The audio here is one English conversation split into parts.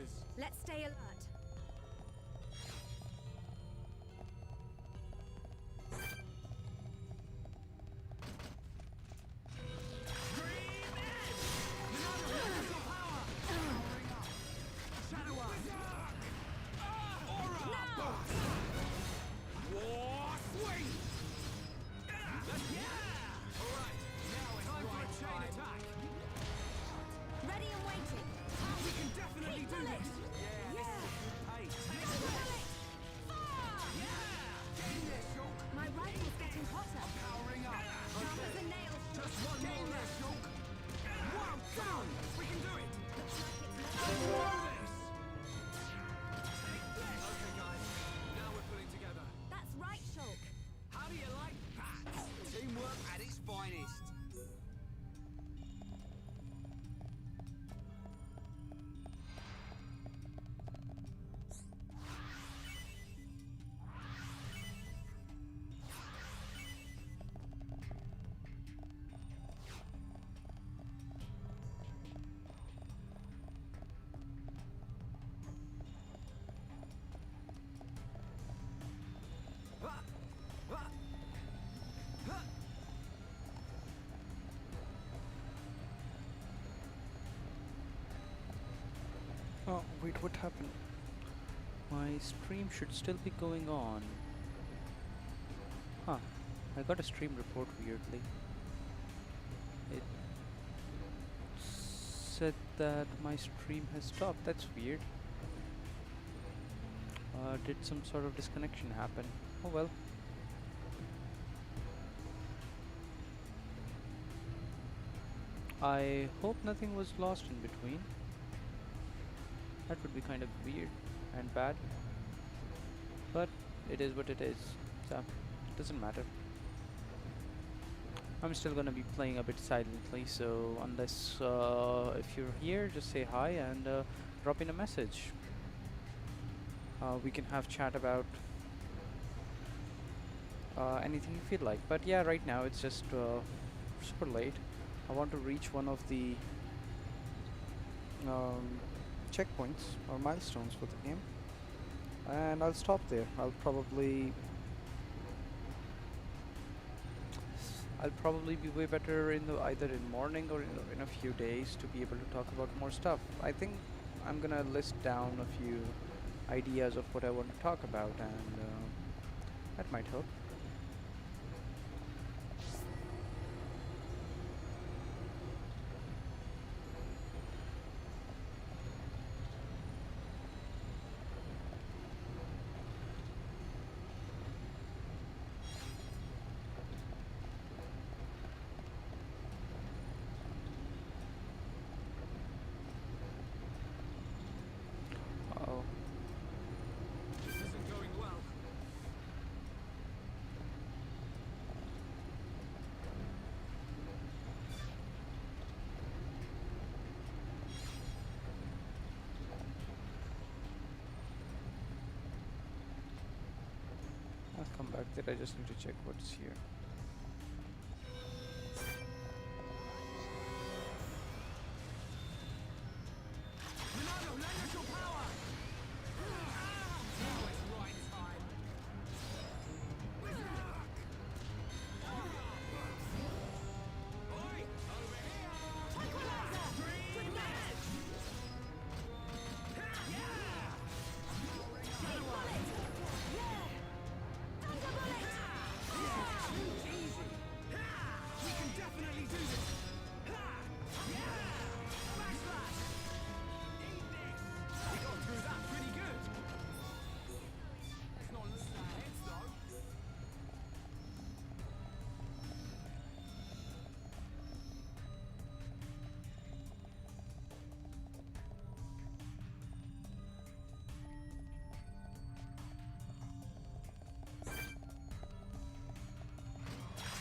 orders. Let's stay alert. Ready and waiting. We can definitely Keep do bullet. this. Yeah. Hey, Bullet. Fire! get in there, Shulk. My rifle's getting hotter. Powering up. Sharp as a nail. Just one more. There, Shulk. Well done. We can do it. Looks like it's Let's do this. Okay, guys. Now we're pulling together. That's right, Shulk. How do you like that? Teamwork at its finest. Oh, wait, what happened? My stream should still be going on. Huh. I got a stream report weirdly. It said that my stream has stopped. That's weird. Did some sort of disconnection happen? Oh well. I hope nothing was lost in between. That would be kind of weird and bad, but it is what it is, so it doesn't matter. I'm still gonna be playing a bit silently, so unless if you're here, just say hi and drop in a message. We can have chat about anything you feel like, but yeah, right now it's just super late. I want to reach one of the checkpoints or milestones for the game, and I'll stop there. I'll probably be way better in the either in morning or in a few days to be able to talk about more stuff. I think I'm gonna list down a few ideas of what I want to talk about, and that might help. This isn't going well. I'll come back there. I just need to check what's here. Ronaldo, lend us your power! Now it's right time. Oi! Over here! Green edge! Yeah! Easy! We can definitely do this! Yeah! Backslash! Eat this! We got through that pretty good! Let's not lose our heads though!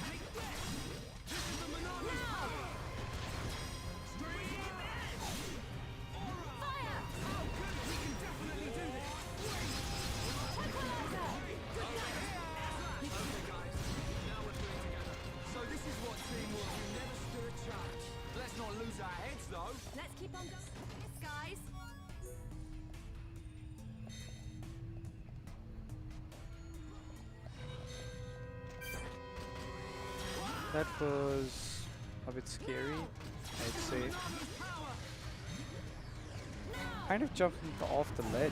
Take this! This is the Monarch's power! Stream edge! Aura! Fire! Oh good! We can definitely do this! Okay guys, now we're pulling together. So this is what teamwork, you never stood a chance. Let's not lose our heads though. Let's keep on going. Yes, guys. That was a bit scary, I'd say. Kind of jumping off the ledge.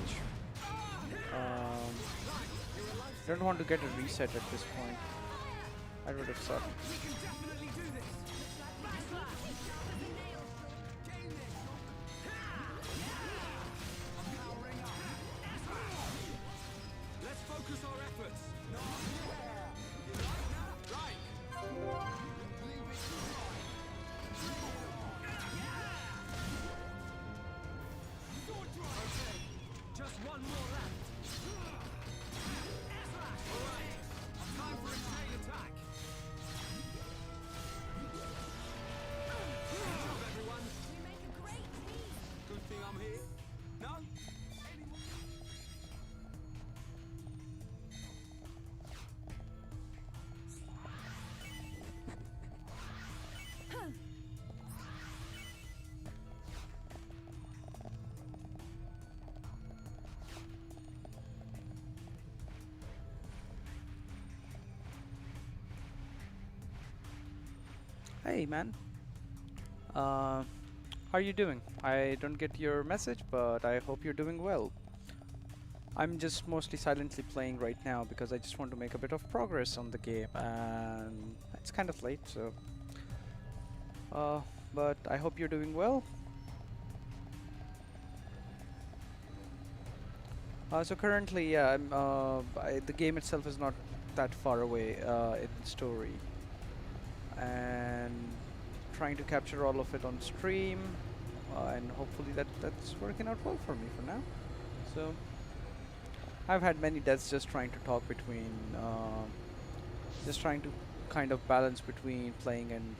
Don't want to get a reset at this point. That would have sucked. We can definitely do this. Gain this. I'm powering up. Let's focus our efforts. Right. Leave it to right. Sword drive. Okay. Just one more left. Alright. Time for a chain attack. Good job, everyone. You make a great team. Good thing I'm here. No? Anyone? Hey man, how are you doing? I don't get your message, but I hope you're doing well. I'm just mostly silently playing right now because I just want to make a bit of progress on the game, and it's kind of late, so but I hope you're doing well. So currently, yeah, the game itself is not that far away in story, and trying to capture all of it on stream, and hopefully that's working out well for me for now. So I've had many deaths just trying to talk between, just trying to kind of balance between playing and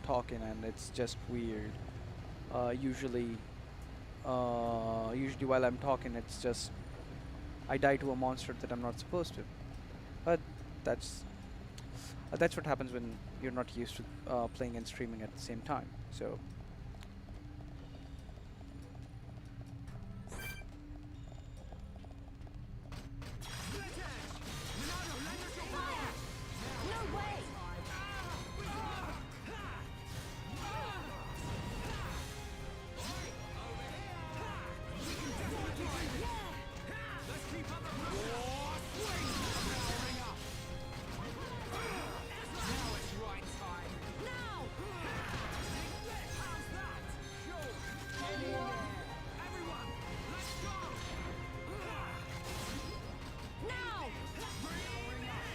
talking, and it's just weird. Usually while I'm talking, it's just I die to a monster that I'm not supposed to. But that's what happens when you're not used to playing and streaming at the same time. So No way. Let's keep up the swing! Powering up. Now it's right time. Now. How's that? Sure. Get in there. Everyone, let's go! Now. Powering up.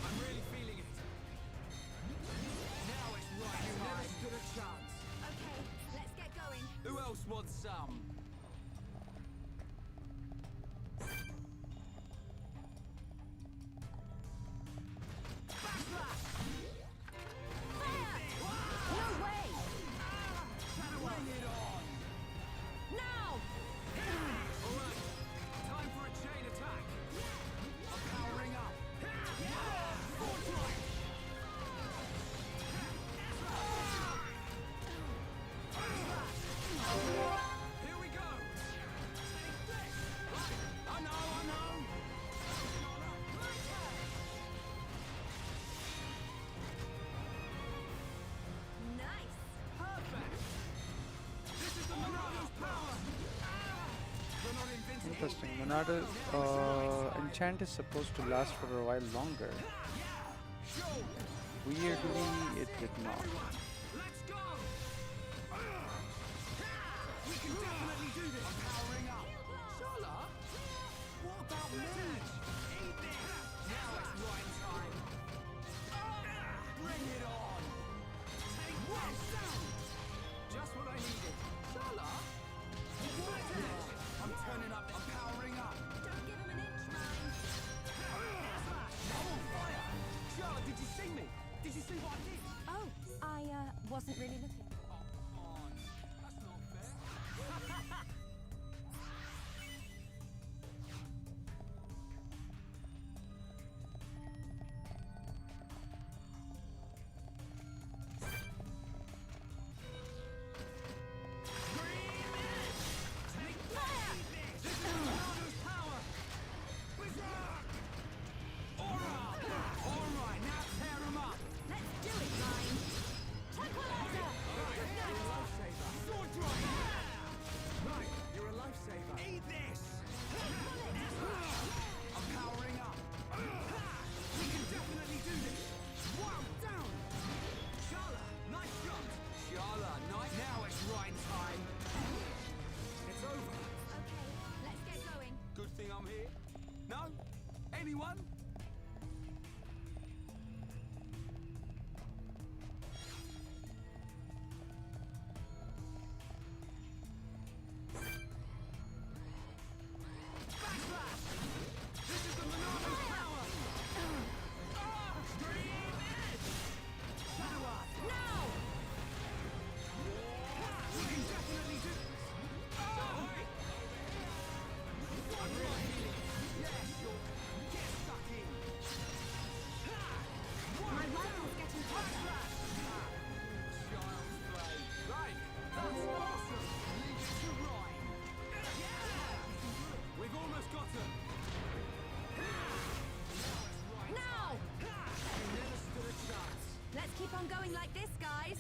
I'm really feeling it. Now it's right time. You never stood a chance. Okay, let's get going. Who else wants some? No way. Bring it on! Now. Alright, time for a chain attack. I'm powering up. Sword drive. Here we go. Take this. I know. Nice. Perfect. This is the Monado's power. We're not invincible. interesting. Monado enchant is supposed to last for a while longer. Show. Weirdly, it did not. Everyone, let's go. We can definitely do this. I'm powering up. Shala? What about me? Eat this. Now it's right time. Bring it on. Take one down. Just what I needed. Shala? I'm turning up. I'm powering up. Don't give him an inch, man. I'm on fire. Shala, did you see me? Did you see what I did? Oh, I wasn't really looking. Oh, come on. That's not fair. This is Monado's power. Berserk! Aura! time like this, guys.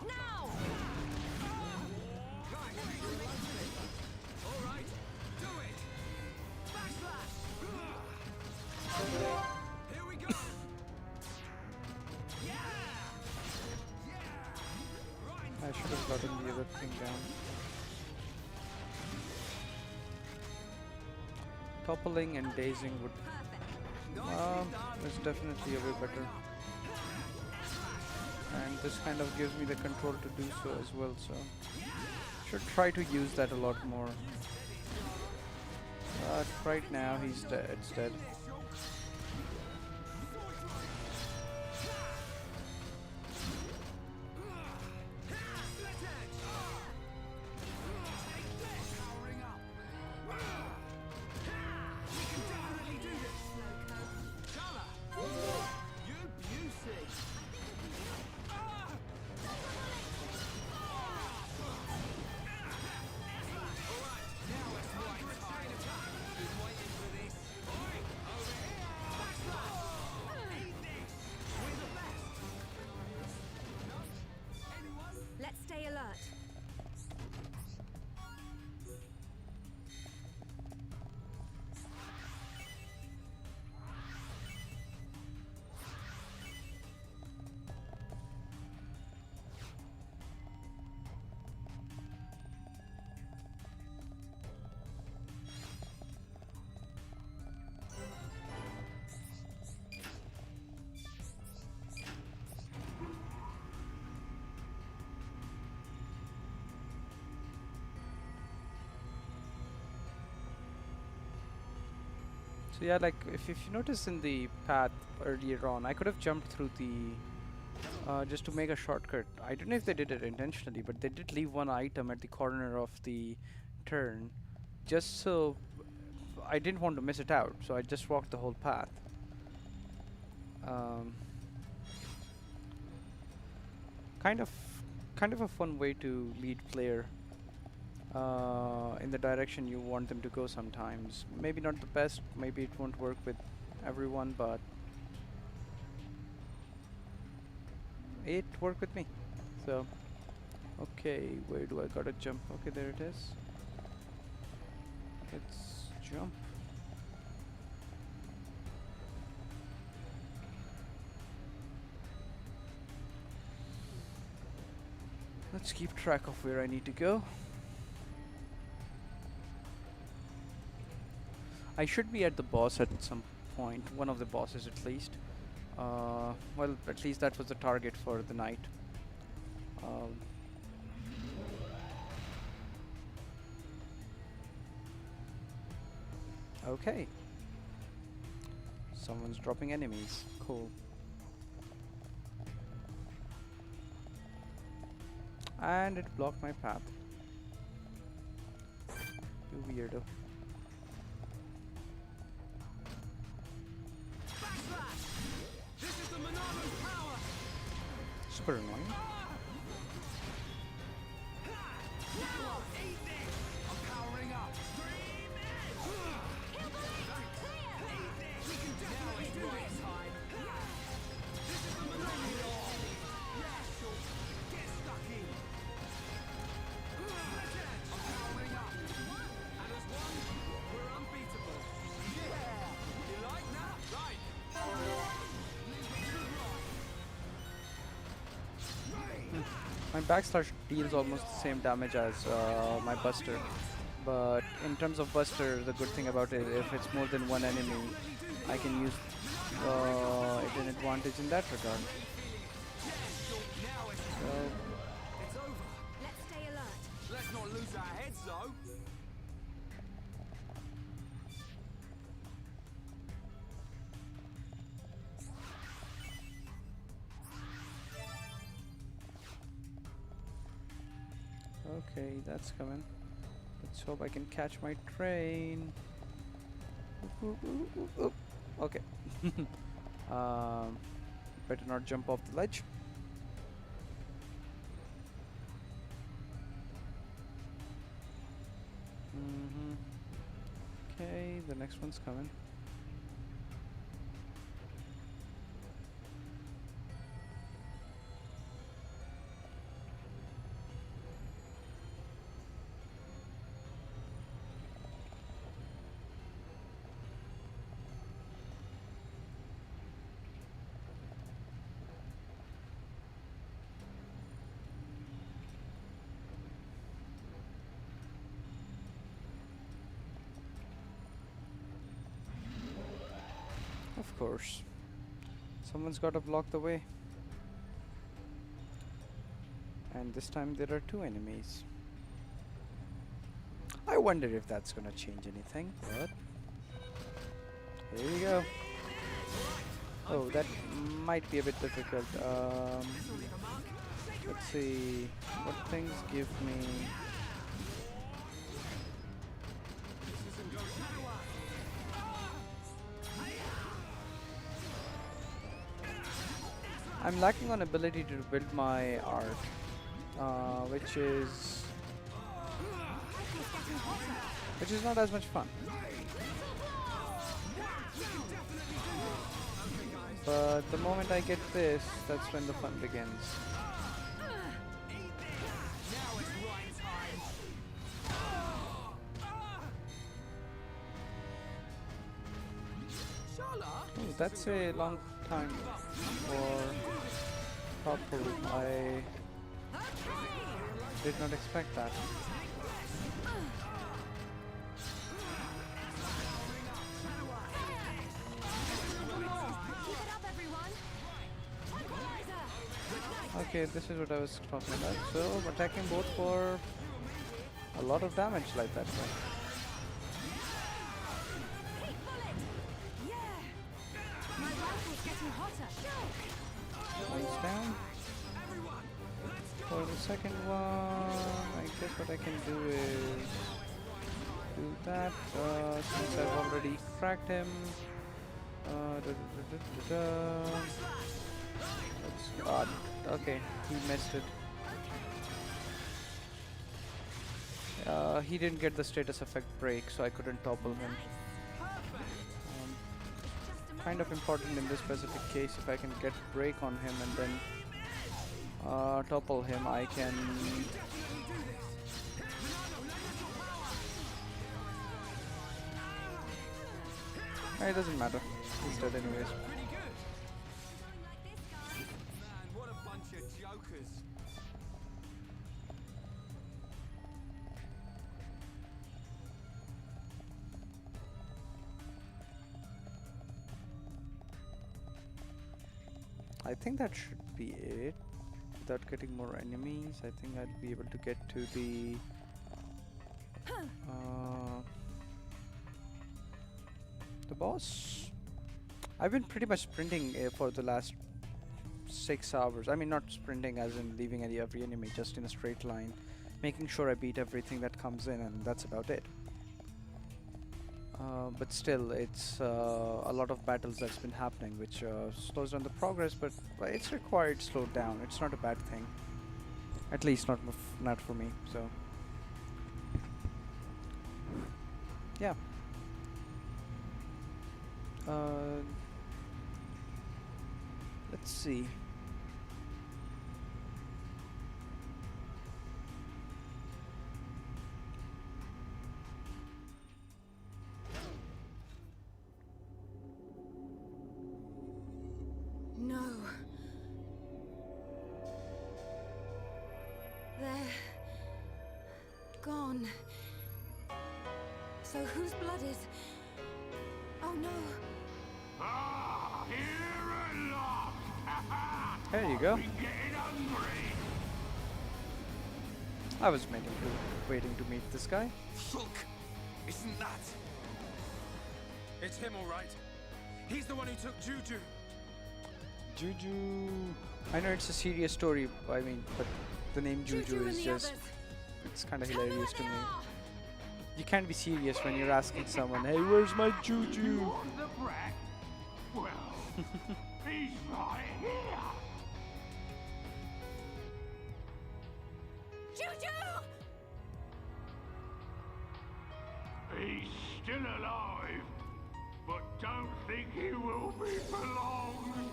Now! All right, do it. Backslash. Here we go. Yeah. Right. I should have gotten the other thing down. Toppling and dazing would is definitely a bit better. And this kind of gives me the control to do so as well, so should try to use that a lot more. But right now he's dead. It's dead. Powering up. We can definitely do this. Colour. You beauty. Let's stay alert. So yeah, like if you notice in the path earlier on, I could have jumped through the just to make a shortcut. I don't know if they did it intentionally, but they did leave one item at the corner of the turn, just so I didn't want to miss it out. So I just walked the whole path. Um, kind of, kind of a fun way to lead player in the direction you want them to go sometimes. Maybe not the best, maybe it won't work with everyone, but it worked with me. So, okay, where do I gotta jump? Okay, there it is. Let's jump. Let's keep track of where I need to go. I should be at the boss at some point, one of the bosses at least. Well, at least that was the target for the night. Okay. Someone's dropping enemies. Cool. And it blocked my path. You weirdo. Backslash. This is the Monado's power. Super annoying. Now, eat this. I'm powering up. Dream edge. Eat this. We can definitely do this. This is the Monado. Yeah, sure. Get stuck in. Let's edge. I'm powering up. And as one, we're unbeatable. Yeah. You like that? Right. My backslash deals almost the same damage as my buster, but in terms of buster, the good thing about it, if it's more than one enemy, I can use it an advantage in that regard. So, It's over. Let's stay alert. Let's not lose our heads, though. Okay, that's coming. Let's hope I can catch my train. Oop, oop, oop, oop, oop. Okay. Better not jump off the ledge. Okay, the next one's coming. Of course. Someone's got to block the way. And this time there are 2 enemies. I wonder if that's gonna change anything, but here we go. Oh, that might be a bit difficult. Let's see what things give me. I'm lacking on ability to build my art, which is not as much fun. But the moment I get this, that's when the fun begins. Oh, that's a long time for thoughtful. I did not expect that. Okay, this is what I was talking about. So, attacking both for a lot of damage like that, right? One's down. For the second one, I guess what I can do is do that, since I've already fragged him. Let's, okay, he missed it. He didn't get the status effect break, so I couldn't topple him. Kind of important in this specific case. If I can get break on him and then topple him, I can. It doesn't matter. He's dead anyways. Man, what a bunch of jokers. I think that should be it. Without getting more enemies, I think I'd be able to get to the boss. I've been pretty much sprinting for the last 6 hours. I mean, not sprinting as in leaving every enemy, just in a straight line, making sure I beat everything that comes in, and that's about it. But still, it's a lot of battles that's been happening, which slows down the progress, but it's required slowed down. It's not a bad thing. At least not for me, so. Yeah. Let's see. No. They're gone. So whose blood is? Oh no. There you go. I was waiting to meet this guy. Look, isn't that? It's him, all right. He's the one who took Juju. Juju. I know it's a serious story. I mean, but the name Juju is just It's kind of hilarious to me. You can't be serious when you're asking someone, "Hey, where's my juju?" You want the brat? Well, he's right here. Juju! He's still alive, but don't think he will be for long.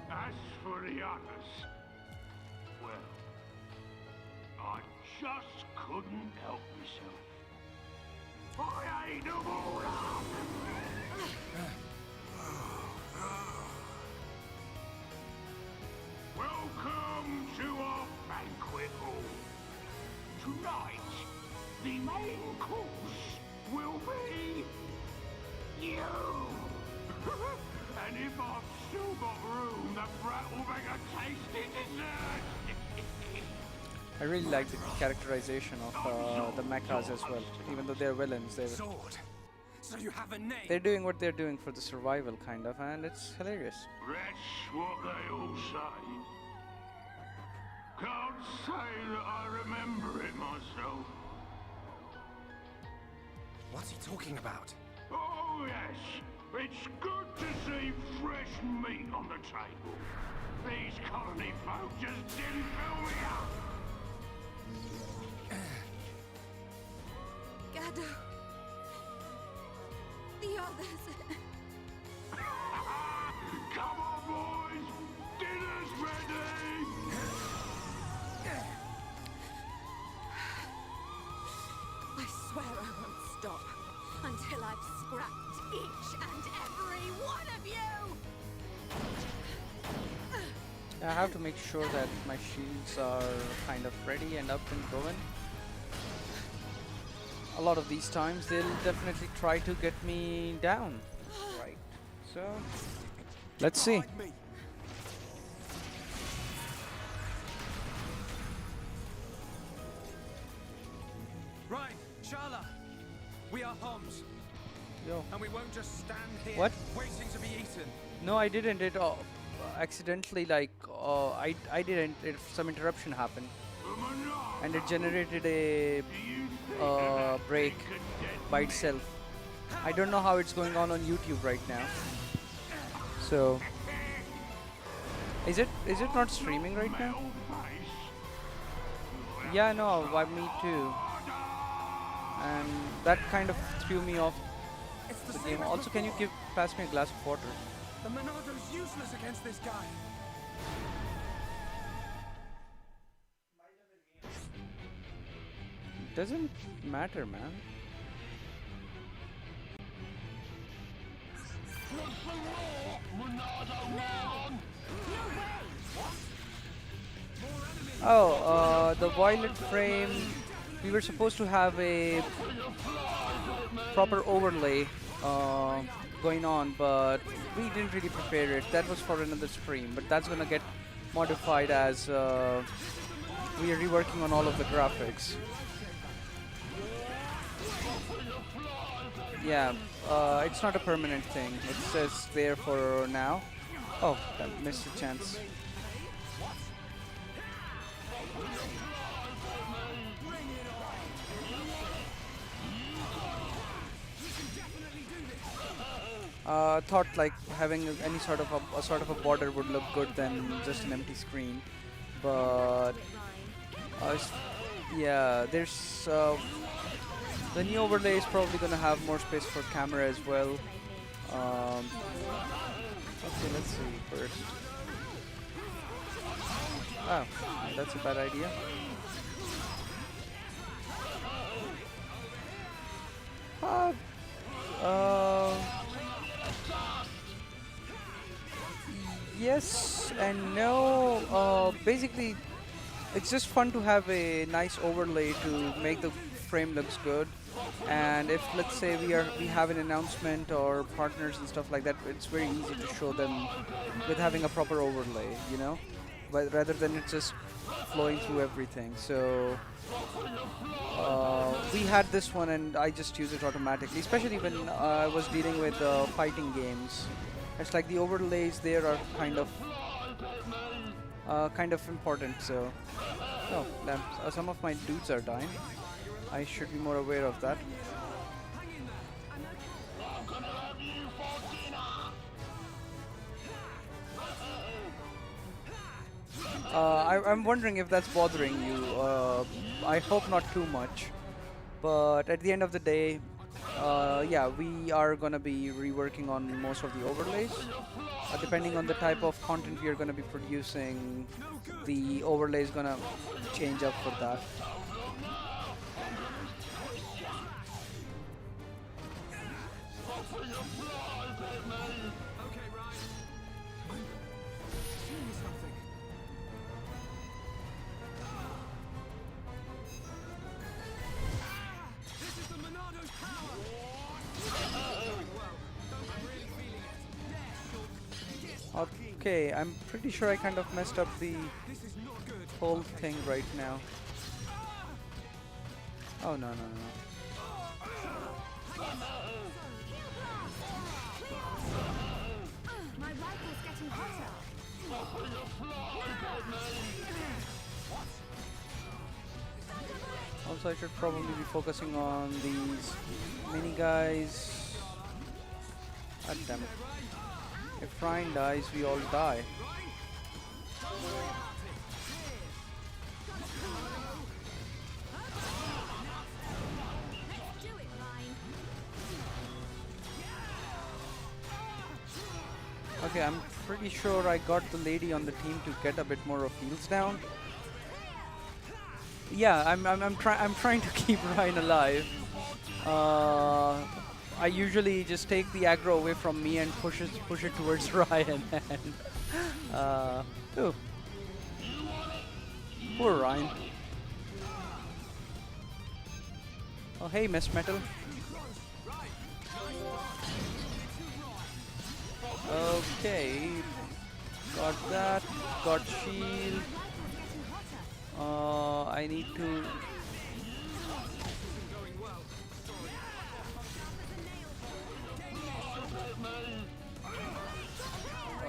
As for the others, well, I just couldn't help myself. I ate them all up. Welcome to our banquet hall. Tonight, the main course will be you. And if I've still got room, the brat will make a tasty dessert. I really like the characterization of the mechas as well. Even though they're villains, Sword. So you have a name. they're doing what they're doing for the survival, kind of, and it's hilarious. That's what they all say. Can't say that I remember it myself. What's he talking about? Oh yes, it's good to see fresh meat on the table. These colony folk just didn't fill me up. Gado. The others. Come on, boys! Dinner's ready! I swear I won't stop until I've scrapped each and every one of you! I have to make sure that my shields are kind of ready and up and going. A lot of these times they'll definitely try to get me down. Right. So let's see. Hide me. Right, Shala. We are Homs, Yo. and we won't just stand here What? waiting to be eaten. No, I didn't. It accidentally, like, I didn't. Some interruption happened, and it generated a break by itself. I don't know how it's going on YouTube right now. So, is it not streaming right now? Yeah, no, me too. And that kind of threw me off It's the the same game. as Also, can you before. pass me a glass of water? The Monado's useless against this guy. Doesn't matter, man. Oh, the violet frame. We were supposed to have a proper overlay going on, but we didn't really prepare it. That was for another stream, but that's gonna get modified as we are reworking on all of the graphics. Yeah, it's not a permanent thing. It's just there for now. Oh, I missed a chance. Thought like having any sort of a border would look good than just an empty screen, but yeah, there's the new overlay is probably gonna have more space for camera as well. Okay, let's see first. Oh, that's a bad idea. Yes and no. Basically, it's just fun to have a nice overlay to make the frame looks good. And if let's say we have an announcement or partners and stuff like that, it's very easy to show them with having a proper overlay, you know, but rather than it just flowing through everything. So we had this one, and I just use it automatically, especially when I was dealing with fighting games. It's like the overlays there are kind of important. So Oh, damn. Some of my dudes are dying. I should be more aware of that. I'm wondering if that's bothering you. I hope not too much. But at the end of the day, yeah, we are gonna be reworking on most of the overlays. Depending on the type of content we are gonna be producing, the overlay is gonna change up for that. Okay, Ryan. Show me something. This is the Monado's power. Going well. I'm really feeling it. There, Shulk. Get Okay, I'm pretty sure I kind of messed up the This is not good. whole thing right now. Oh, no, no, no. My rifle's getting hotter. Also, I should probably be focusing on these mini guys. God damn it. If Ryan dies, we all die. Let's do it, Ryan. Okay, I'm pretty sure I got the lady on the team to get a bit more of heals down. Yeah, I'm trying to keep Ryan alive. I usually just take the aggro away from me and push it towards Ryan. And oh, poor Ryan. Oh hey, Miss Metal. Okay, got that. Got shield. I need to.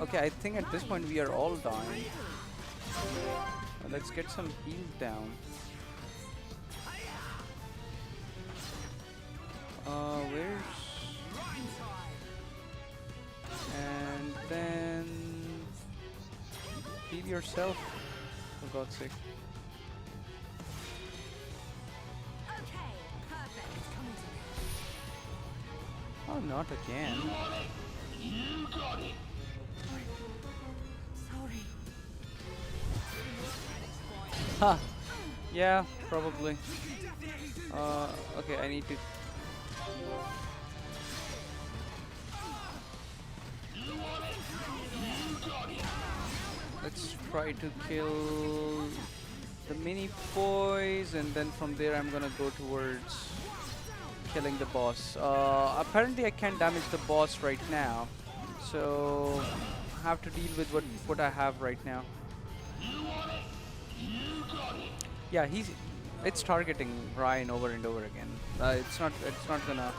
Okay, I think at this point we are all dying. Let's get some heal down. Where's... And then... Heal yourself, for God's sake. Okay, perfect. Oh, not again. Sorry. Ha! Yeah, probably. Okay, I need to... Let's try to kill the mini boys, and then from there I'm gonna go towards killing the boss. Apparently I can't damage the boss right now, so I have to deal with what I have right now. Yeah, it's targeting Ryan over and over again. It's not gonna.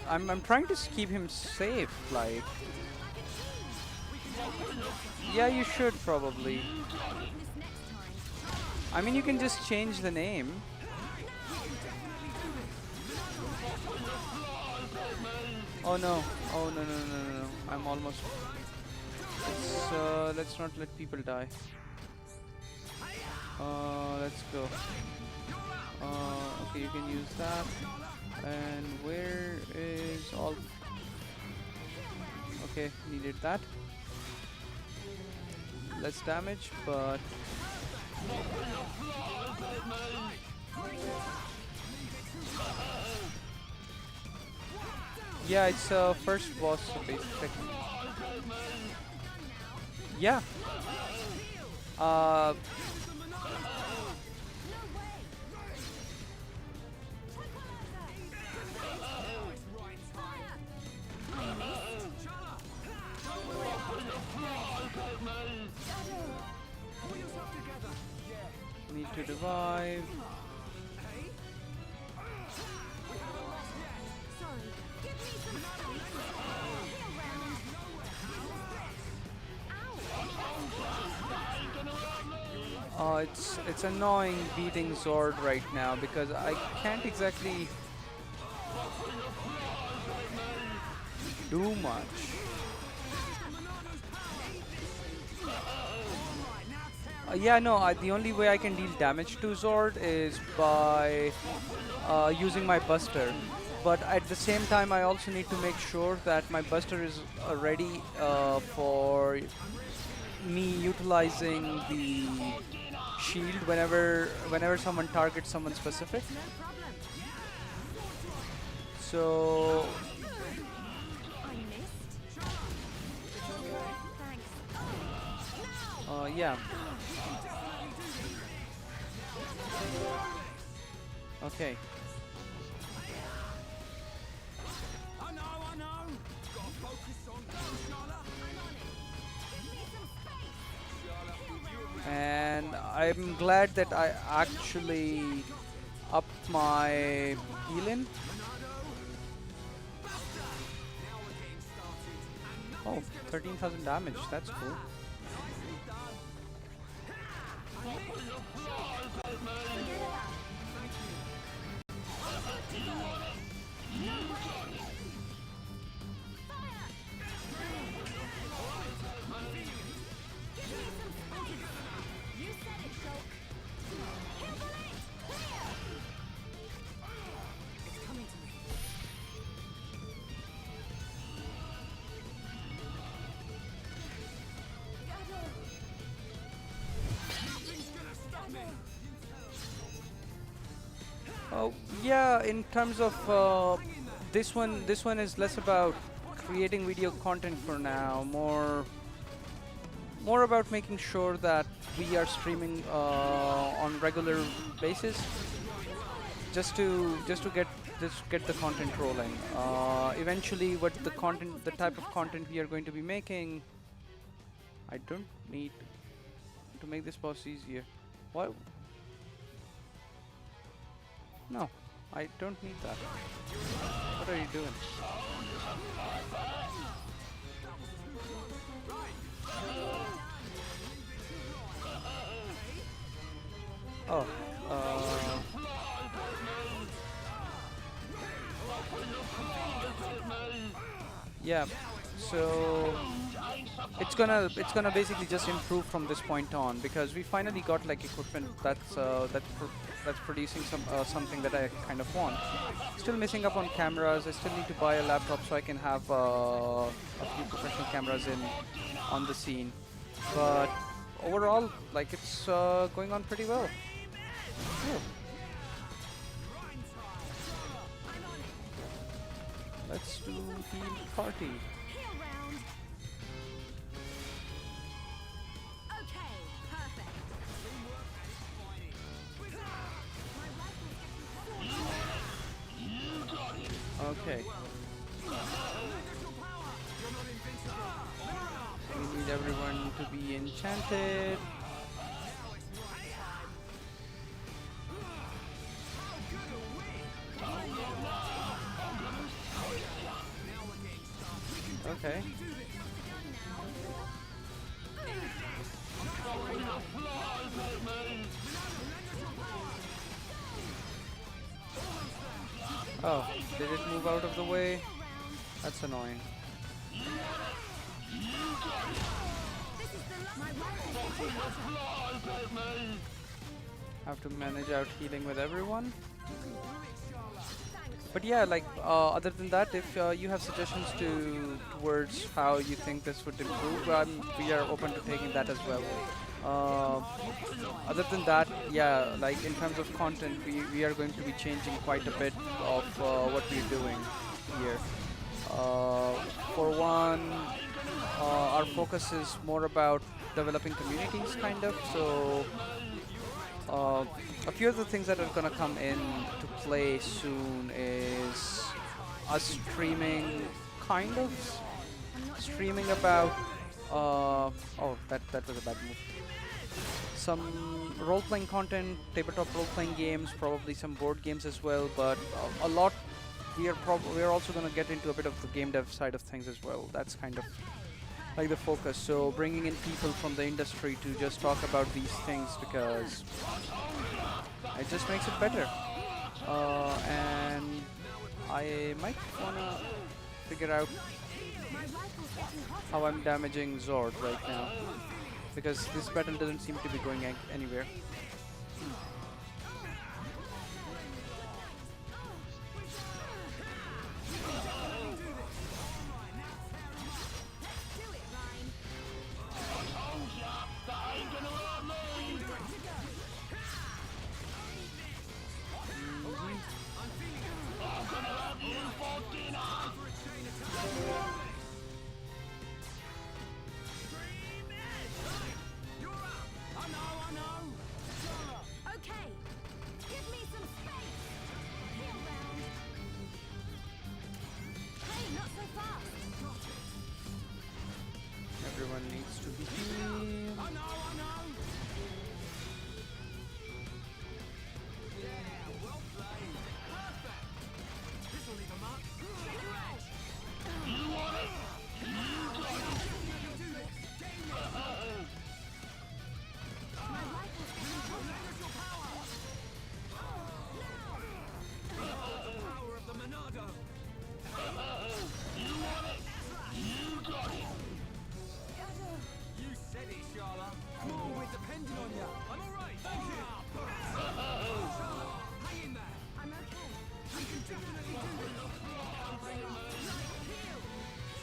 I'm trying to keep him safe, like. Yeah, you should probably. I mean, you can just change the name. Oh no! Oh no no no no no! I'm almost. Let's not let people die. Let's go. Okay, you can use that. And where is all? Okay, needed that. Less damage, but yeah, it's first boss, so basically. Yeah. Need to revive. Sorry. Give me some space. Heal round. Ow. It's annoying beating Zord right now because I can't exactly do much. Yeah, no, the only way I can deal damage to Zord is by using my Buster. But at the same time, I also need to make sure that my Buster is ready for me utilizing the shield whenever someone targets someone specific. No problem. So I missed. Thanks. yeah. Okay. I know. Gotta focus on Charlotte. I'm on it. Give me some space. And I'm glad that I actually upped my healing. Oh, 13,000 damage. That's cool. You said it, Shulk. It's coming to me. Nothing's gonna stop me. Oh yeah, in terms of this one is less about creating video content for now, more about making sure that we are streaming on regular basis, just to get the content rolling. Eventually, what the type of content we are going to be making, I don't need to make this boss easier. What? No, I don't need that. What are you doing? Oh, yeah. So it's gonna basically just improve from this point on because we finally got like equipment that's producing something that I kind of want. Still missing up on cameras. I still need to buy a laptop so I can have a few professional cameras on the scene. But overall, like it's going on pretty well. Yeah. Let's do heal party. Heal round. Okay, perfect. My rifle's Okay. We need everyone to be enchanted. Okay. Oh, did it move out of the way? That's annoying. Have to manage out healing with everyone. But yeah, like other than that, if you have suggestions towards how you think this would improve, we are open to taking that as well. Other than that, yeah, like in terms of content, we are going to be changing quite a bit of what we're doing here. For one, our focus is more about developing communities, kind of. So a few of the things that are gonna come in to play soon is us streaming, kind of streaming about. Oh, that was a bad move. Some role-playing content, tabletop role-playing games, probably some board games as well. But a lot. We are also gonna get into a bit of the game dev side of things as well. That's kind of like the focus. So bringing in people from the industry to just talk about these things because it just makes it better. And I might wanna figure out how I'm damaging Zord right now because this battle doesn't seem to be going anywhere. Okay, give me some space. Heel round. Hey, not so fast. Everyone needs to be healed. I know. Yeah, well played. Perfect. This'll leave a mark. You want it? My rifle's getting hotter. Power of the Monado. You want it? You got it. You said it, Sharla. Come on, we're depending on you. I'm all right. Thank you. Sharla, hang in there. I'm okay. We can definitely do this.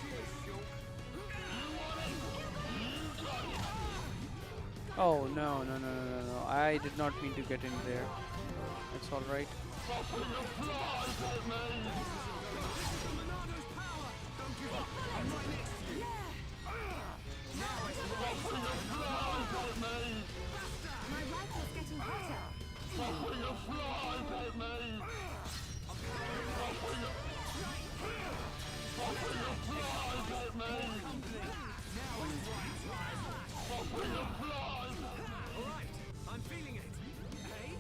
Cheers, Shulk. Oh no. I did not mean to get in there. It's alright. My rifle's getting hotter. All right, I'm feeling it. Hey?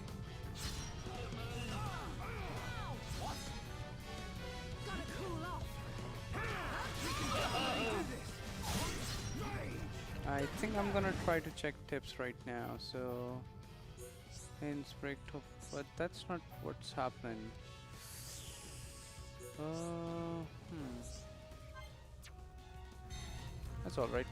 Gotta cool off. I think I'm gonna try to check tips right now. So, hints break top, but that's not what's happening. That's all right.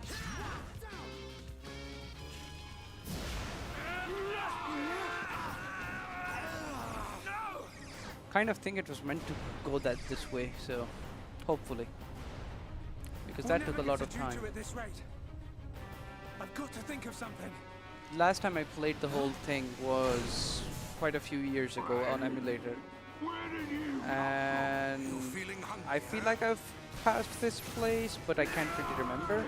Kind of think it was meant to go this way, so hopefully, because that took a lot of time. At this rate. I've got to think of something. Last time I played the whole thing was quite a few years ago on emulator, and I feel like I've passed this place, but I can't really remember.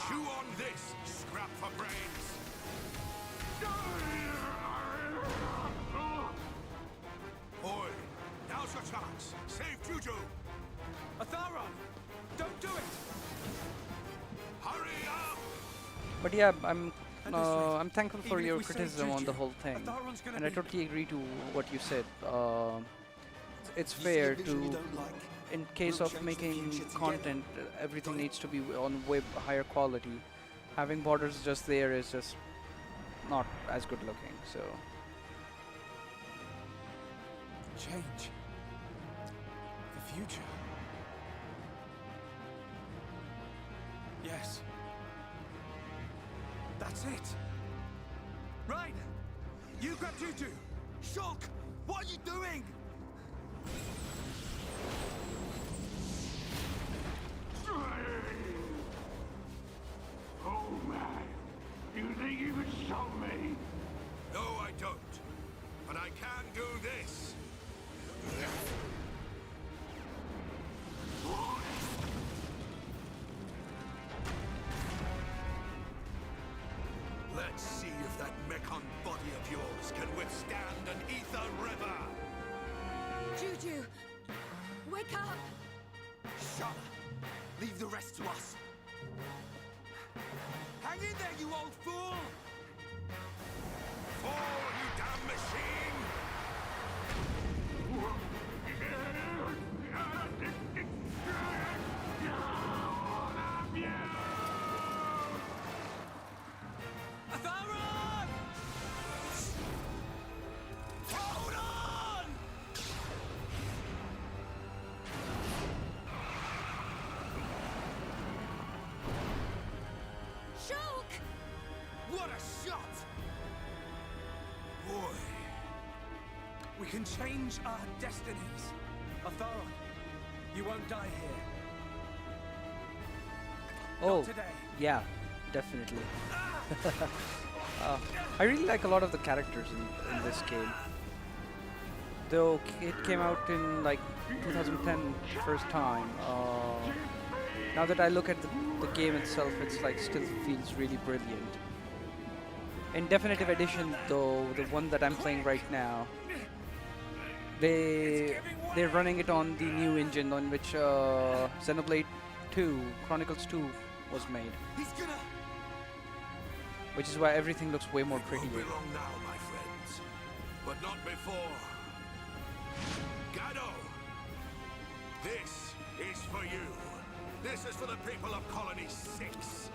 Chew on this, scrap for brains. Boy, now's your chance. Save Juju. Atharon, don't do it. Hurry up. But yeah, I'm At this rate, I'm thankful for even if your we save criticism on the Juju, whole thing, Atharon's gonna and I be- totally agree to what you said. It's fair to, in case of making content, everything needs to be on way higher quality. Having borders just there is just not as good looking. So Change. The future. Yes. That's it. Right. You grab Juju. Shulk, what are you doing? Oh man, you think you could stop me? No, I don't. But I can do this. Let's see if that mechon body of yours can withstand an ether river. Juju, wake up! Shut up. Leave the rest to us. Hang in there, you old fool! Fall, you damn machine! We can change our destinies. Atharon, you won't die here. Oh, today. yeah, definitely. I really like a lot of the characters in this game. Though it came out in like 2010 first time. Now that I look at the game itself, it's like still feels really brilliant. In Definitive Edition, though, the one that I'm playing right now, they're running it on the new engine on which Xenoblade Chronicles 2 was made, He's gonna. which is why everything looks way more Won't be prettier. long now, my friends. But not before. Gado! This is for you. This is for the people of Colony 6.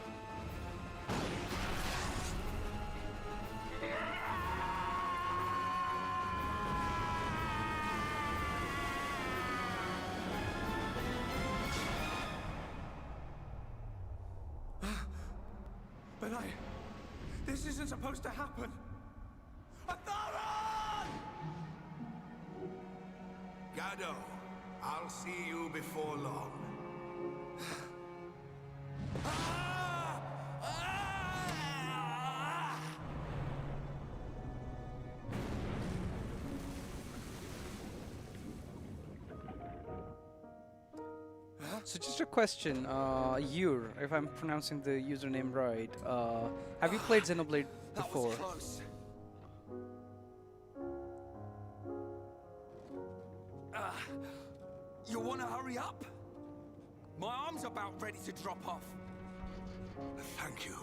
But this isn't supposed to happen. Atharon! Gado, I'll see you before long. So just a question, Yur, if I'm pronouncing the username right, have you played Xenoblade That before? was close. You wanna hurry up? My arm's about ready to drop off. Thank you.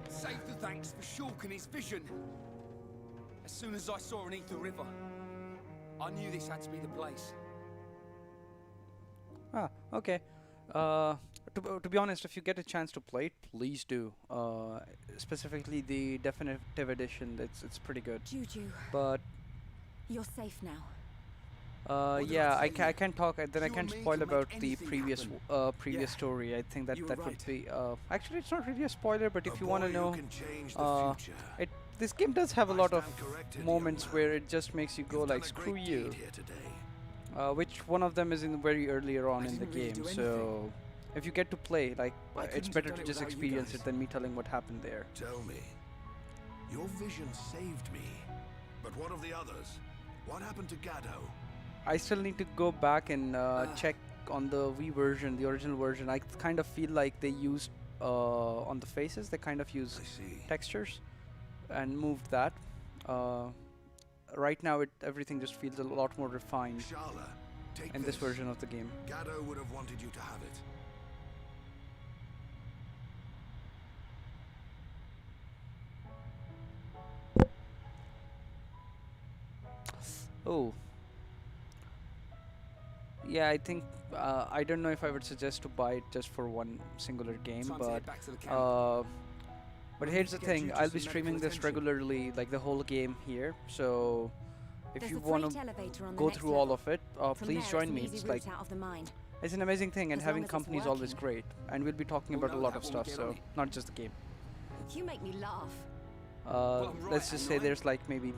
Save the thanks for Shulk and his vision. As soon as I saw an Ether River, I knew this had to be the place. Ah, okay. To be honest, if you get a chance to play it, please do. Specifically the Definitive Edition, it's pretty good. Juju, But you're safe now. did yeah, I I tell you? can't talk. Then I You can't and me spoil can make about the anything previous happen. previous Yeah, story. I think that you that were would right. be actually it's not really a spoiler, but if A you want to boy who know, can change the future. this game does have a I lot of stand corrected, moments young where man. it just makes you go You've done like a screw great you. deed here today. Which one of them is in very earlier on I in the didn't really game. do So if you get to play, like I it's couldn't have better done to it just without you experience guys. it than me telling what happened there. Tell me, your vision saved me. But what of the others? What happened to Gado? I still need to go back and check on the Wii version, the original version. I kind of feel like they used on the faces, they kind of use I see. textures and moved that. Right now, everything just feels a lot more refined Shala, take in this version of the game. Gado would have wanted you to have it. Oh. Yeah, I think I don't know if I would suggest to buy it just for one singular game, Time to but head back to the camp. but We here's need the to get thing: you I'll just be some streaming medical this attention. regularly, like the whole game here. So if There's you a want freight to elevator on the go next through all level. of it, From please there, join it's an me. easy It's route like out of the mine. it's an amazing thing, and As long having as it's company is always working. great. And we'll be talking We'll about a know lot that of when we stuff, get on so it. not just the game. You make me laugh. I'm right, Let's just am say I? there's like maybe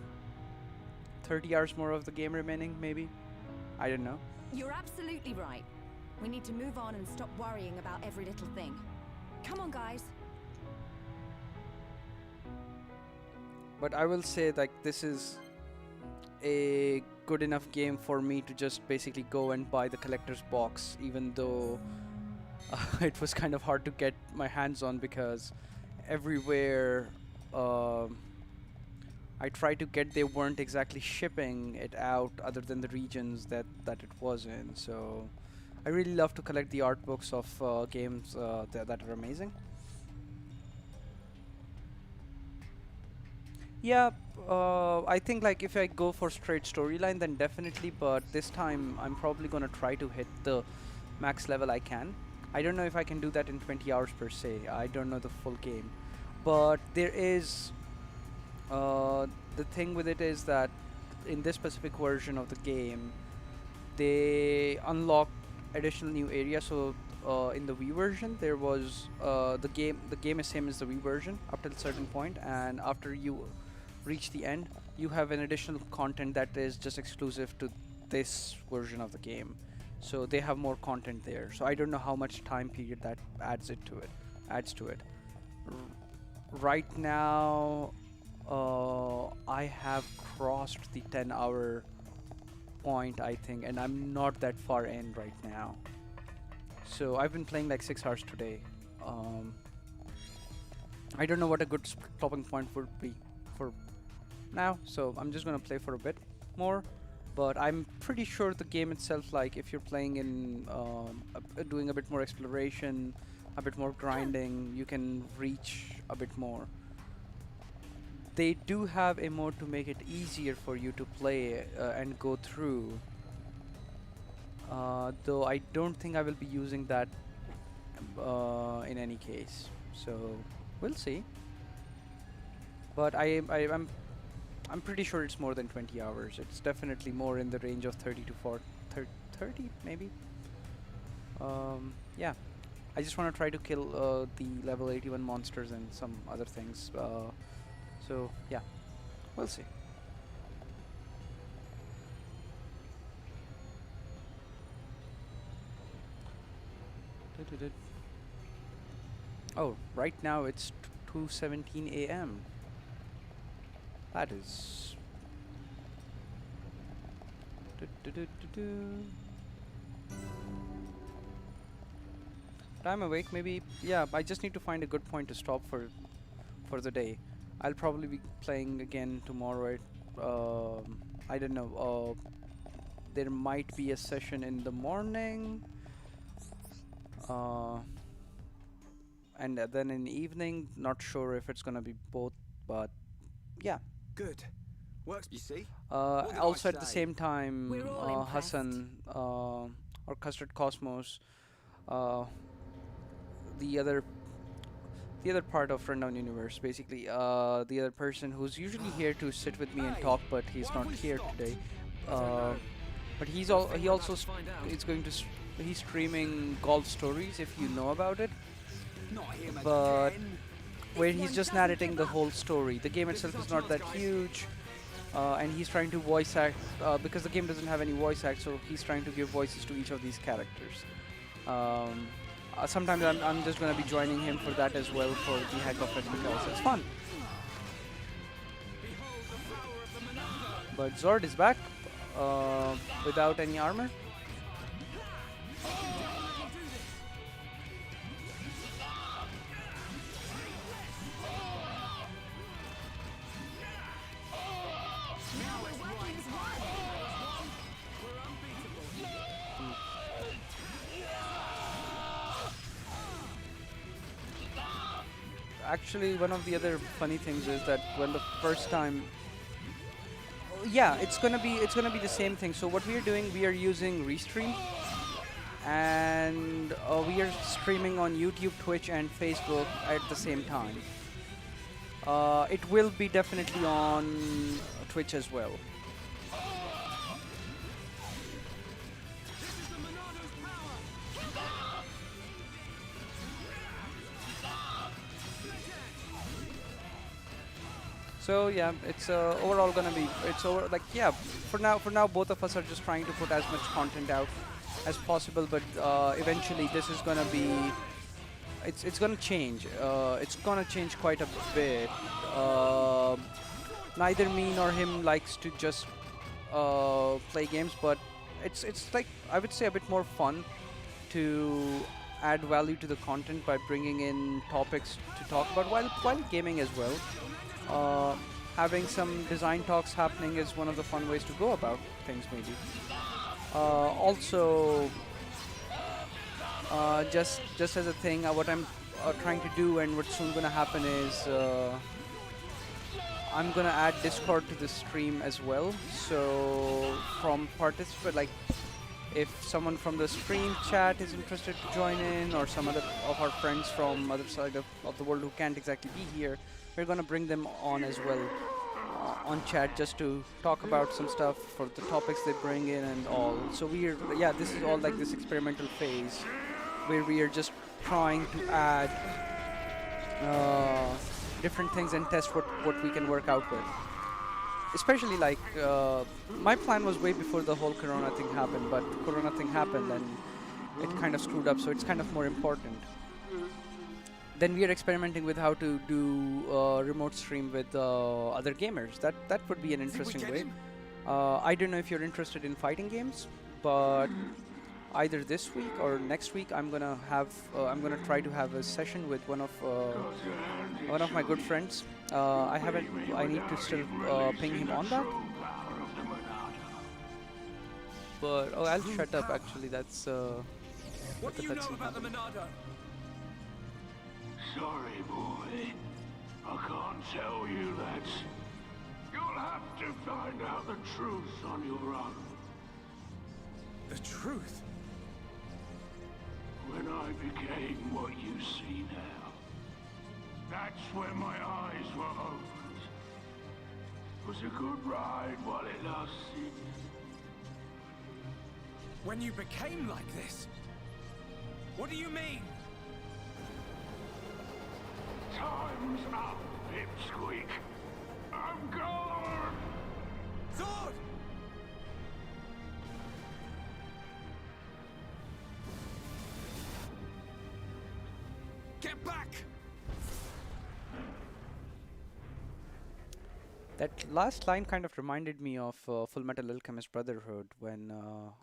30 hours more of the game remaining, maybe. I don't know. You're absolutely right. We need to move on and stop worrying about every little thing. Come on, guys. But I will say like this is a good enough game for me to just basically go and buy the collector's box, even though it was kind of hard to get my hands on because everywhere I tried to get, they weren't exactly shipping it out other than the regions that it was in. So I really love to collect the art books of games that are amazing. Yeah, I think like if I go for straight storyline, then definitely. But this time, I'm probably gonna try to hit the max level I can. I don't know if I can do that in 20 hours per se. I don't know the full game, but there is the thing with it is that in this specific version of the game, they unlock additional new areas. So in the Wii version, there was the game is same as the Wii version up till a certain point, and after you reach the end, you have an additional content that is just exclusive to this version of the game. So they have more content there. So I don't know how much time period that adds to it. Right now, I have crossed the 10-hour point, I think, and I'm not that far in right now. So I've been playing like 6 hours today. I don't know what a good stopping point would be for now, so I'm just gonna play for a bit more. But I'm pretty sure the game itself, like if you're playing in doing a bit more exploration, a bit more grinding, you can reach a bit more. They do have a mode to make it easier for you to play and go through. Though I don't think I will be using that in any case. So we'll see. But I'm pretty sure it's more than 20 hours. It's definitely more in the range of 30 to 40, 30 maybe. Yeah. I just want to try to kill the level 81 monsters and some other things. So yeah, we'll see. Oh, right now it's 2:17 a.m. That is. But I'm awake. Maybe, yeah. I just need to find a good point to stop for the day. I'll probably be playing again tomorrow. I don't know. There might be a session in the morning. And then in the evening, not sure if it's gonna be both, but yeah. Good. Works, you see? What did I Also at the say? same time, We're all impressed. Hassan or Custard Cosmos, the other part of Rundown Universe, basically, the other person who's usually here to sit with me and talk, but he's not here today. But he also is going to he's streaming Golf Stories, if you know about it. Not him But again. where he's just narrating the whole story. The game itself is not that huge, and he's trying to voice act because the game doesn't have any voice act, so he's trying to give voices to each of these characters. Sometimes I'm just gonna be joining him for that as well, for the heck of it, because it's fun. But Zord is back without any armor. Actually, one of the other funny things is that when the first time, yeah, it's gonna be the same thing. So what we are doing, we are using Restream, and we are streaming on YouTube, Twitch, and Facebook at the same time. It will be definitely on Twitch as well. So yeah, it's overall gonna be, it's over, like, yeah, for now both of us are just trying to put as much content out as possible, but eventually this is gonna be, it's gonna change. It's gonna change quite a bit. Neither me nor him likes to just play games, but it's like, I would say, a bit more fun to add value to the content by bringing in topics to talk about while gaming as well. Having some design talks happening is one of the fun ways to go about things, maybe. Also, just as a thing, what I'm trying to do and what's soon gonna happen is I'm gonna add Discord to the stream as well. So from participant, like if someone from the stream chat is interested to join in, or some other of our friends from other side of the world who can't exactly be here, we're gonna bring them on as well on chat, just to talk about some stuff for the topics they bring in and all. So yeah, this is all like this experimental phase where we are just trying to add different things and test what we can work out with. especially like my plan was way before the whole Corona thing happened, but Corona thing happened and it kind of screwed up. So it's kind of more important. Then we are experimenting with how to do remote stream with other gamers. That would be an interesting way. I don't know if you're interested in fighting games, but either this week or next week, I'm gonna try to have a session with one of my good friends. I need to still ping him on that. But oh, I'll shut up. Actually, that's What do you know about the Monado? Sorry, boy. I can't tell you that. You'll have to find out the truth on your own. The truth? When I became what you see now, that's when my eyes were opened. It was a good ride while it lasted. When you became like this? What do you mean? Time's up, Pipsqueak. I'm gone! Zord! Get back! That last line kind of reminded me of Full Metal Alchemist Brotherhood when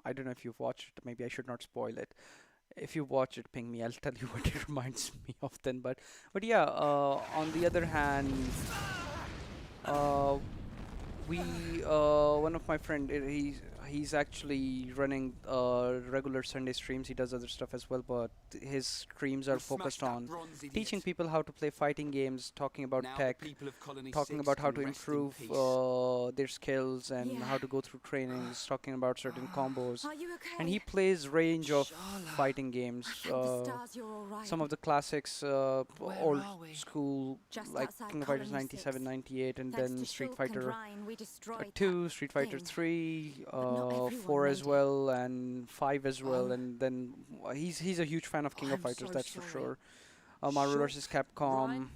I don't know if you've watched it. Maybe I should not spoil it. If you watch it, ping me. I'll tell you what it reminds me of then. But yeah. On the other hand, we one of my friend he's actually running regular Sunday streams. He does other stuff as well, but his streams are focused on teaching people how to play fighting games, talking about tech, talking about how to improve their skills and how to go through trainings, talking about certain combos. Are you okay? And he plays range of fighting games, Thank the stars you're all right. some of the classics, old school, Just like outside King of Fighters Colony 97, 6. 98, and Thanks then to Street Shulk and Fighter Ryan, we destroyed 2, Street Fighter thing. 3, not everyone 4 as made it. well, and 5 as well, and then he's a huge fan of King of I'm Fighters, so that's for sorry. sure. Marvel vs. Capcom. Ryan,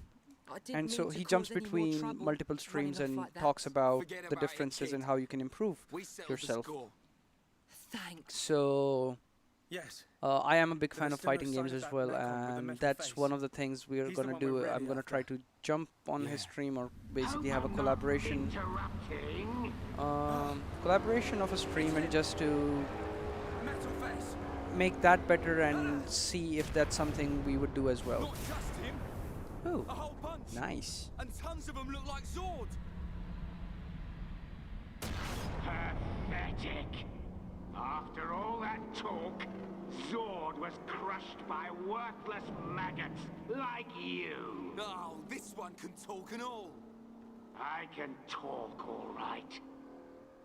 I didn't And so mean to he cause jumps any more between trouble multiple running streams off and like that. talks about Forget the about it, differences kid. and how you can improve We settled yourself. the score. Thanks. So Yes. I am a big fan There's of still no fighting sign games of as that well, Mekon with the and metal that's face. one of the things we are He's the gonna one we're do. really I'm gonna after. try to jump on his Yeah. stream or basically have a Hope I'm not collaboration, interrupting. collaboration of a stream, and just to Metal face. make that better and see if that's something we would do as well. Not just him. Oh, A whole bunch. nice. And tons of them look like Zord. Pathetic. After all that talk, Zord was crushed by worthless maggots like you. Oh, this one can talk and all. I can talk all right.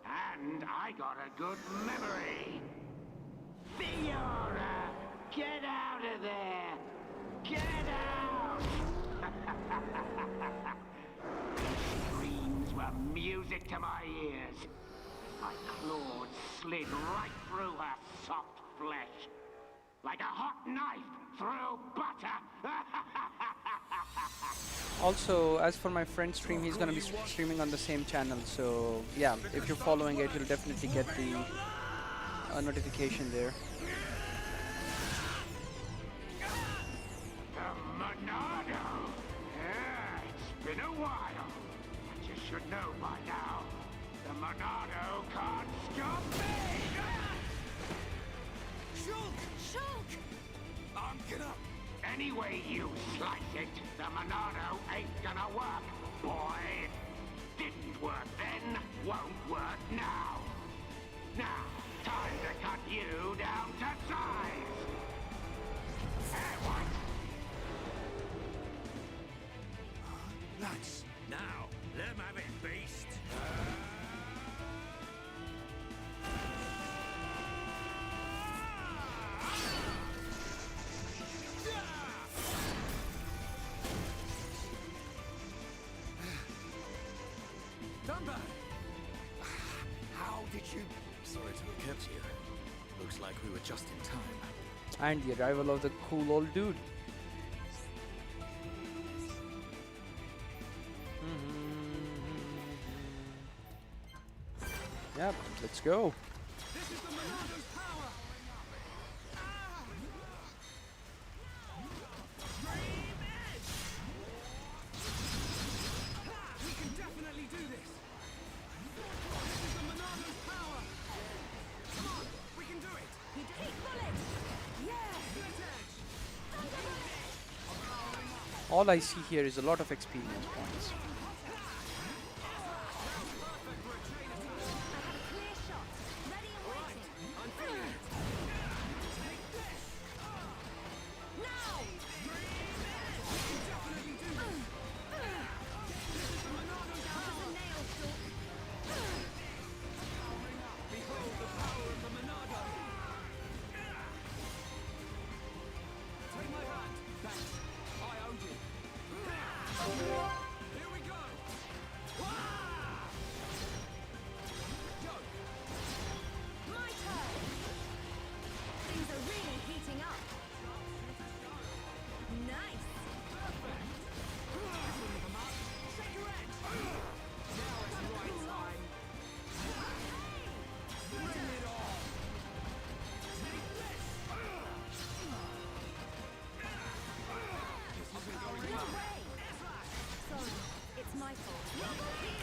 And I got a good memory. Fiora! Get out of there! Get out! Screams were music to my ears. My claws slid right through her soft flesh. Like a hot knife through butter. Also, as for my friend's stream, he's gonna be streaming on the same channel. So yeah, if you're following it, you'll definitely get the notification there. The Monado! Yeah, it's been a while. But you should know by now. The Monado can't stop me! Shulk! Shulk! I'm gonna... Any way you slice it, the Monado ain't gonna work, boy. Didn't work then, won't work now. Now, time to cut you down to size. Hey, what? Nice. Now, let him have it, beast. Dunbar! How did you... Sorry to have kept you. Looks like we were just in time. And the arrival of the cool old dude. Yeah, let's go. This is the Monado's power! Dream Edge! Ha! We can definitely do this! This is the Monado's power! Come on, we can do it! Heat bullet! Yeah! Split Edge! Thunder bullet! All I see here is a lot of experience points. I have a clear shot. Ready and waiting. I'm feeling it! Take this! Now! We can definitely do this! This is the Monado's There's power! a nail stalk. Behold the power of the Monado! Take my hand! Thanks. I owed you. Here we go! Wah! Go! My turn. Things are really heating up. Nice. Perfect! Check your edge! Now it's the right time! Bring it on! Take this! This isn't going No well! way. Sorry, it's my fault.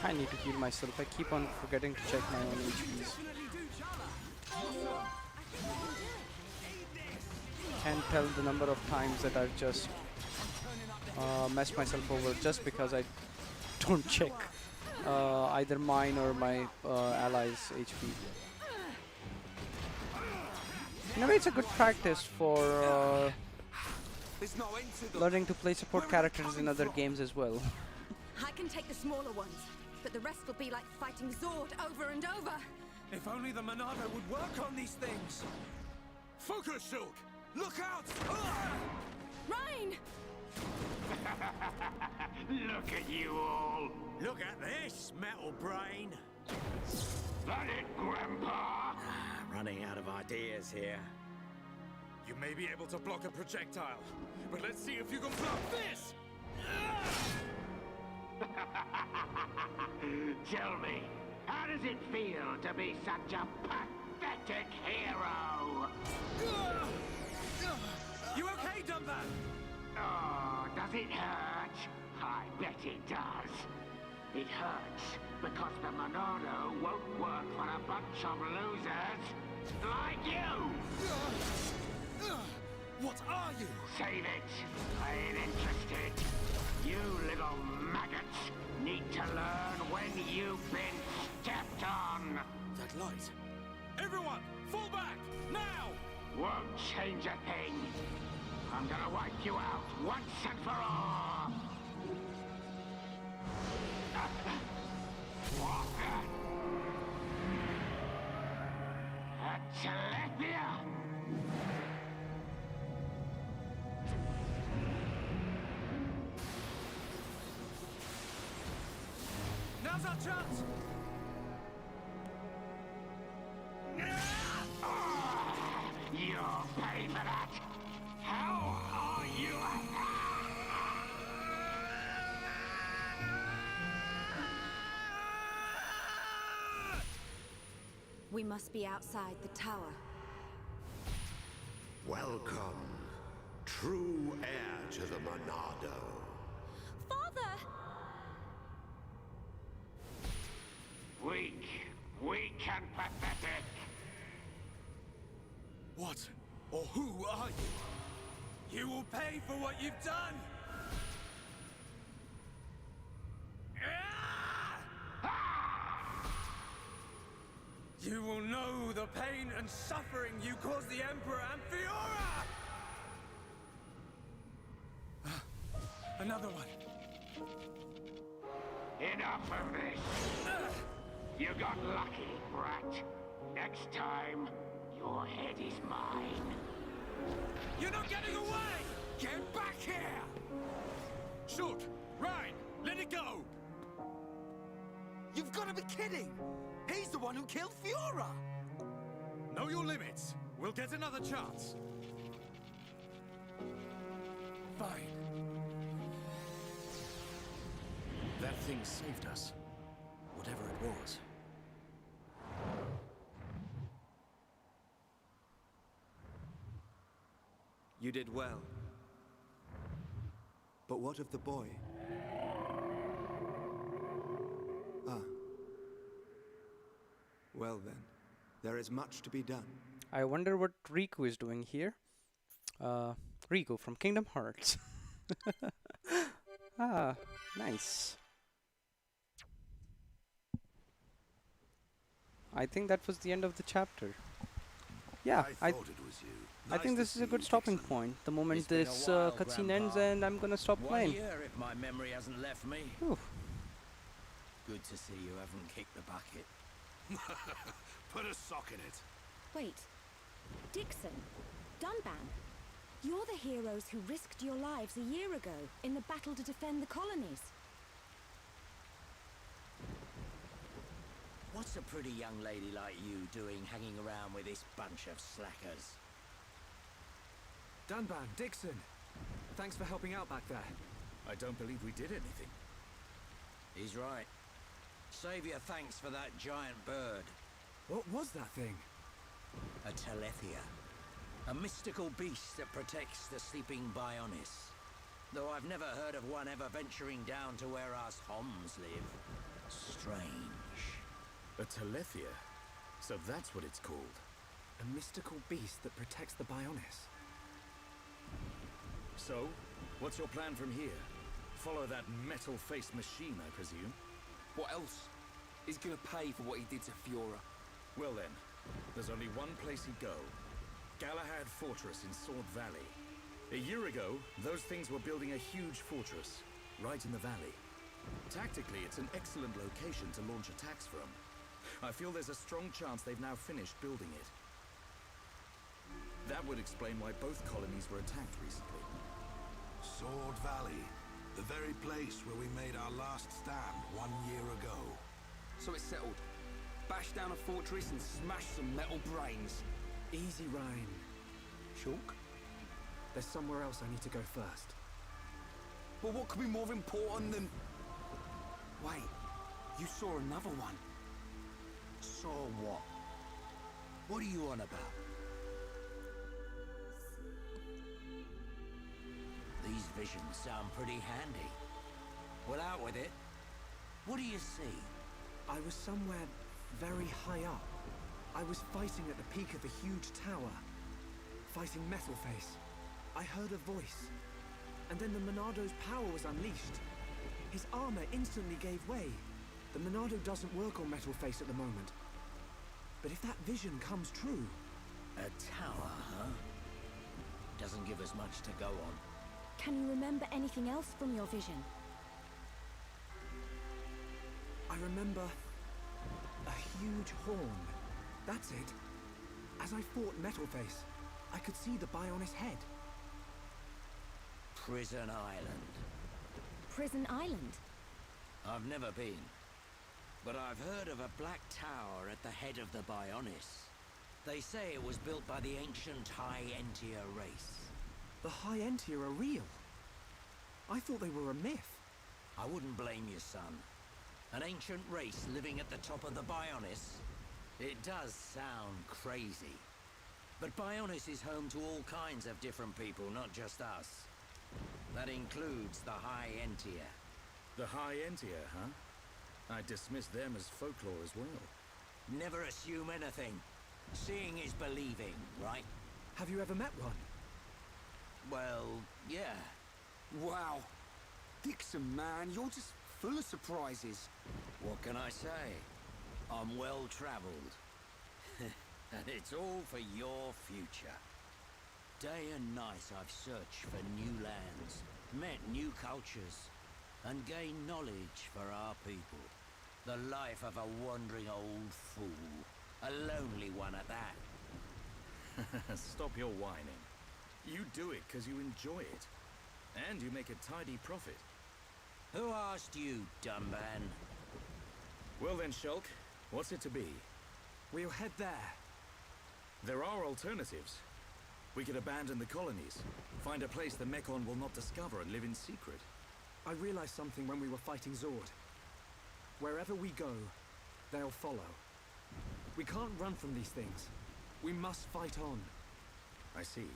I need to heal myself. I keep on forgetting to check my own HPs. Definitely do Chala! I think I can do it. Can't tell the number of times that I've just messed myself over just because I don't check either mine or my allies' HP. In a way, it's a good practice for There's no end to the learning to play support characters in other games as well. I can take the smaller ones, but the rest will be like fighting Zord over and over. If only the Monado would work on these things! focus shield. Look out! Ah! Rhine! Look at you all. Look at this, metal brain. That it, Grandpa? Running out of ideas here. You may be able to block a projectile, but let's see if you can block this! Tell me, how does it feel to be such a pathetic hero? You okay, Dumbat? Oh, does it hurt? I bet it does. It hurts because the Monado won't work for a bunch of losers like you! What are you? Save it. I ain't interested. You little maggots need to learn when you've been stepped on. That light. Everyone, fall back! Now! Won't change a thing. I'm gonna wipe you out once and for all. Telepia! Now's our chance! You'll pay for that! How are you? We must be outside the tower. Welcome, true heir to the Monado. Father! Weak and pathetic. What or who are you? You will pay for what you've done! You will know the pain and suffering you caused the Emperor and Fiora! Another one. Enough of this. You got lucky, brat. Next time, your head is mine. You're not getting away! Get back here! Shoot! Ryan, let it go! You've got to be kidding! He's the one who killed Fiora! Know your limits. We'll get another chance. Fine. That thing saved us. Whatever it was. You did well. But what of the boy? Ah. Well then, there is much to be done. I wonder what Riku is doing here. Riku from Kingdom Hearts. Ah, nice. I think that was the end of the chapter. Yeah, I thought it was you. I think this is a good stopping point. The moment It's been a this while, cutscene Grandpa. ends, and I'm gonna stop 1 playing. year, if my memory hasn't left me. Whew. Good to see you haven't kicked the bucket. Put a sock in it. Wait. Dixon. Dunban. You're the heroes who risked your lives a year ago in the battle to defend the colonies. What's a pretty young lady like you doing hanging around with this bunch of slackers? Dunban, Dixon. Thanks for helping out back there. I don't believe we did anything. He's right. Save your thanks for that giant bird. What was that thing? A Telethia. A mystical beast that protects the sleeping Bionis. Though I've never heard of one ever venturing down to where us Homs live. Strange. A Telethia? So that's what it's called. A mystical beast that protects the Bionis. So, what's your plan from here? Follow that metal-faced machine, I presume? What else? He's gonna pay for what he did to Fiora. Well then, there's only one place he'd go. Galahad Fortress in Sword Valley. A year ago, those things were building a huge fortress, right in the valley. Tactically, it's an excellent location to launch attacks from. I feel there's a strong chance they've now finished building it. That would explain why both colonies were attacked recently. Sword Valley. The very place where we made our last stand 1 year ago. So it's settled. Bash down a fortress and smash some metal brains. Easy, Ryan. Shulk? There's somewhere else I need to go first. But what could be more important than... Wait, you saw another one. Saw what? What are you on about? These visions sound pretty handy. Well, out with it. What do you see? I was somewhere very high up. I was fighting at the peak of a huge tower. Fighting Metalface. I heard a voice. And then the Monado's power was unleashed. His armor instantly gave way. The Monado doesn't work on Metalface at the moment. But if that vision comes true... A tower, huh? Doesn't give us much to go on. Can you remember anything else from your vision? I remember... a huge horn. That's it. As I fought Metalface, I could see the Bionis head. Prison Island. Prison Island? I've never been. But I've heard of a black tower at the head of the Bionis. They say it was built by the ancient High Entia race. The High Entia are real. I thought they were a myth. I wouldn't blame you, son. An ancient race living at the top of the Bionis? It does sound crazy. But Bionis is home to all kinds of different people, not just us. That includes the High Entia. The High Entia, huh? I dismiss them as folklore as well. Never assume anything. Seeing is believing, right? Have you ever met one? Well, yeah. Wow. Dixon, man, you're just full of surprises. What can I say? I'm well-traveled. And it's all for your future. Day and night I've searched for new lands, met new cultures, and gained knowledge for our people. The life of a wandering old fool. A lonely one at that. Stop your whining. You do it because you enjoy it. And you make a tidy profit. Who asked you, Dunban? Well then, Shulk, what's it to be? We'll head there. There are alternatives. We could abandon the colonies, find a place the Mekon will not discover and live in secret. I realized something when we were fighting Zord. Wherever we go, they'll follow. We can't run from these things. We must fight on. I see.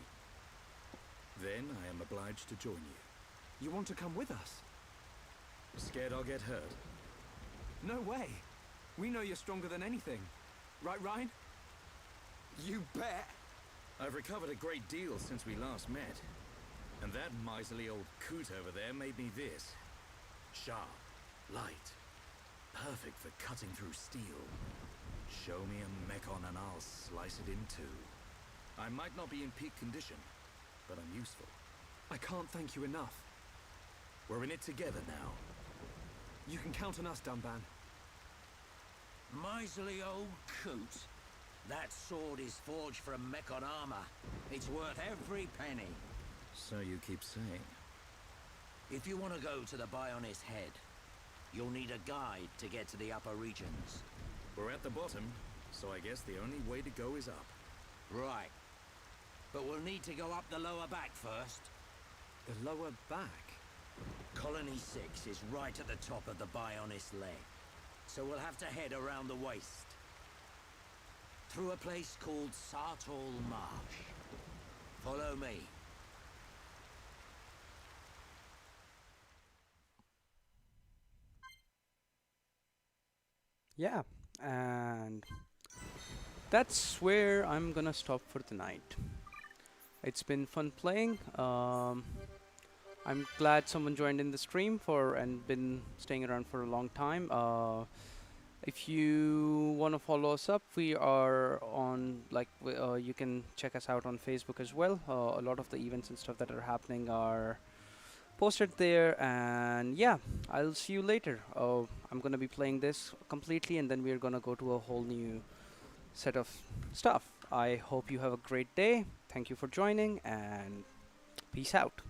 Then I am obliged to join you. You want to come with us? Scared I'll get hurt? No way. We know you're stronger than anything. Right, Ryan? You bet. I've recovered a great deal since we last met. And that miserly old coot over there made me this. Sharp, light, perfect for cutting through steel. Show me a mechon and I'll slice it in two. I might not be in peak condition, but I'm useful. I can't thank you enough. We're in it together now. You can count on us, Dunban. Miserly old coot. That sword is forged from mechon armor. It's worth every penny. So you keep saying. If you want to go to the Bionist Head, you'll need a guide to get to the upper regions. We're at the bottom, so I guess the only way to go is up. Right. But we'll need to go up the lower back first. The lower back? Colony 6 is right at the top of the Bionist leg. So we'll have to head around the waist. Through a place called Sartol Marsh. Follow me. Yeah, and that's where I'm gonna stop for the night. It's been fun playing. I'm glad someone joined in the stream and been staying around for a long time. If you want to follow us up, we are on, you can check us out on Facebook as well. A lot of the events and stuff that are happening are posted there, and yeah, I'll see you later. I'm gonna be playing this completely, and then we're gonna go to a whole new set of stuff. I hope you have a great day. Thank you for joining, and peace out.